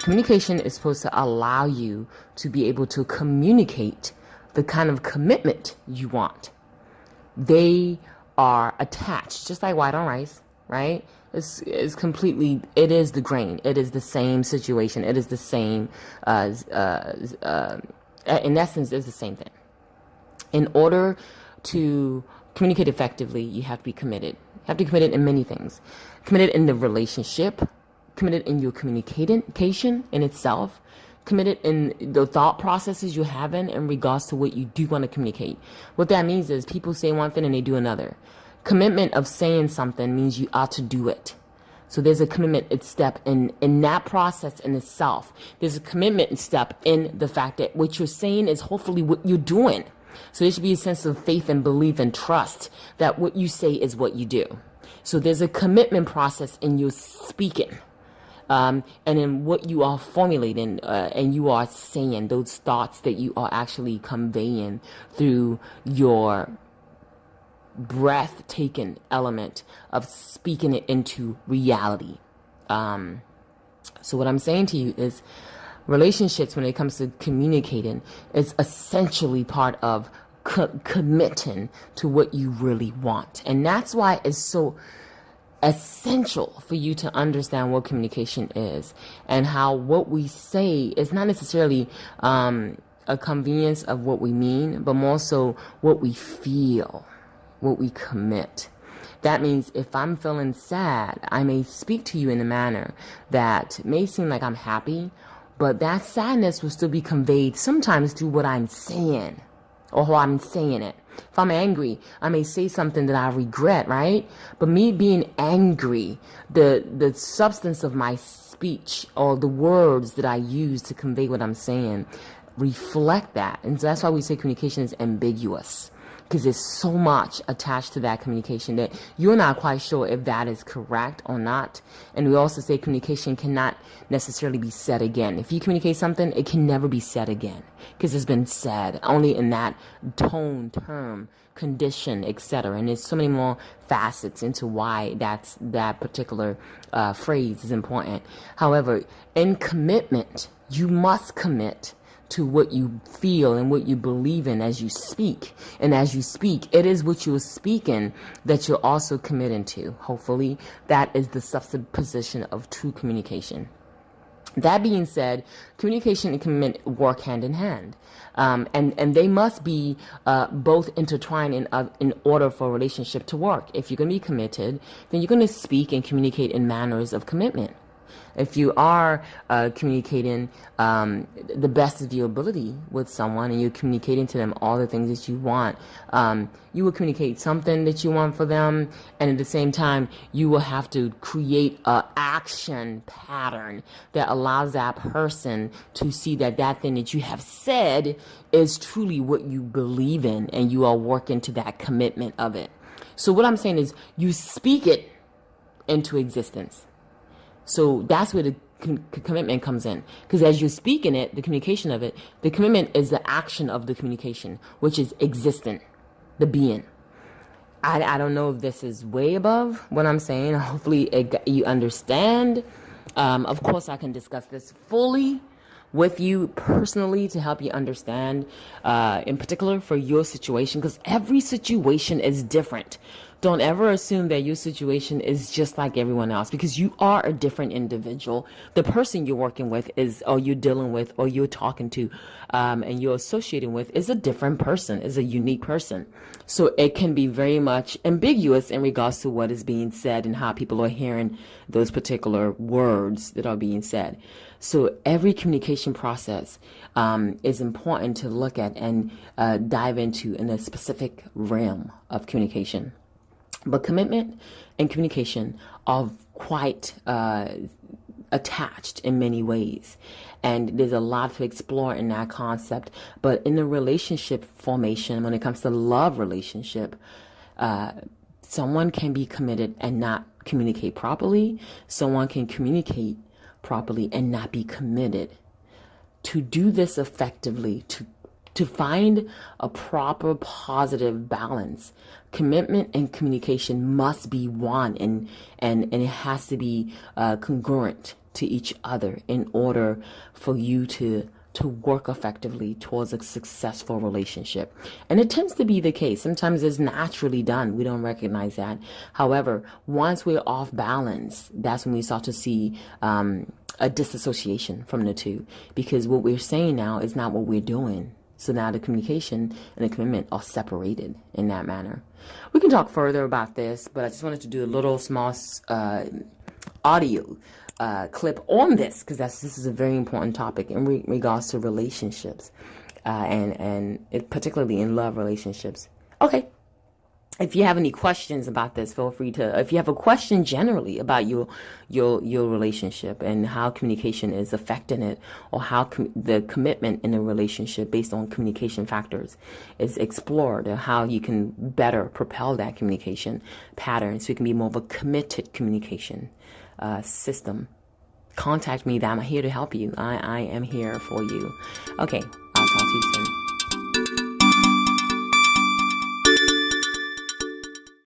Communication is supposed to allow you to be able to communicate the kind of commitment you want. They are attached, just like white on rice, right? It's completely, it is the grain. It is the same situation. It is the same, in essence, it's the same thing. In order to communicate effectively, you have to be committed. You have to be committed in many things. Committed in the relationship, committed in your communication in itself, committed in the thought processes you have in regards to what you do want to communicate. What that means is people say one thing and they do another. Commitment of saying something means you ought to do it. So there's a commitment step in that process in itself. There's a commitment step in the fact that what you're saying is hopefully what you're doing. So there should be a sense of faith and belief and trust that what you say is what you do. So there's a commitment process in your speaking. And in what you are formulating and you are saying, those thoughts that you are actually conveying through your breathtaking element of speaking it into reality. So what I'm saying to you is relationships, when it comes to communicating, is essentially part of committing to what you really want. And that's why it's so essential for you to understand what communication is and how what we say is not necessarily a convenience of what we mean, but more so what we feel, what we commit. That means if I'm feeling sad, I may speak to you in a manner that may seem like I'm happy, but that sadness will still be conveyed sometimes through what I'm saying or how I'm saying it. If I'm angry, I may say something that I regret, right? But me being angry, the substance of my speech or the words that I use to convey what I'm saying reflect that. And so that's why we say communication is ambiguous, because there's so much attached to that communication that you're not quite sure if that is correct or not. And we also say communication cannot necessarily be said again. If you communicate something, it can never be said again because it's been said only in that tone, term, condition, etc. And there's so many more facets into why that particular phrase is important. However, in commitment, you must commit to what you feel and what you believe in as you speak. And as you speak, it is what you're speaking that you're also committing to. Hopefully, that is the substantive position of true communication. That being said, communication and commitment work hand in hand. And they must be both intertwined in order for a relationship to work. If you're going to be committed, then you're going to speak and communicate in manners of commitment. If you are communicating the best of your ability with someone and you're communicating to them all the things that you want, you will communicate something that you want for them, and at the same time, you will have to create an action pattern that allows that person to see that that thing that you have said is truly what you believe in, and you are working to that commitment of it. So what I'm saying is you speak it into existence. So that's where the commitment comes in. Because as you're speaking it, the communication of it, the commitment is the action of the communication, which is existent, the being. I don't know if this is way above what I'm saying. Hopefully you understand. Of course, I can discuss this fully with you personally to help you understand, in particular for your situation, because every situation is different. Don't ever assume that your situation is just like everyone else, because you are a different individual. The person you're working with is, or you're dealing with, or you're talking to, and you're associating with is a different person, is a unique person. So it can be very much ambiguous in regards to what is being said and how people are hearing those particular words that are being said. So every communication process is important to look at and dive into in a specific realm of communication. But commitment and communication are quite attached in many ways. And there's a lot to explore in that concept. But in the relationship formation, when it comes to love relationship, someone can be committed and not communicate properly. Someone can communicate properly and not be committed. To do this effectively, to find a proper positive balance, commitment and communication must be one, and it has to be congruent. to each other in order for you to work effectively towards a successful relationship. And it tends to be the case. Sometimes it's naturally done. We don't recognize that. However, once we're off balance, that's when we start to see a disassociation from the two, because what we're saying now is not what we're doing. So now the communication and the commitment are separated in that manner. We can talk further about this, but I just wanted to do a little small audio clip on this, because this is a very important topic in regards to relationships, and particularly in love relationships. Okay. If you have any questions about this, feel free to. If you have a question generally about your relationship and how communication is affecting it, or how the commitment in a relationship based on communication factors is explored, or how you can better propel that communication pattern so it can be more of a committed communication system, contact me. I'm here to help you. I am here for you. Okay, I'll talk to you soon.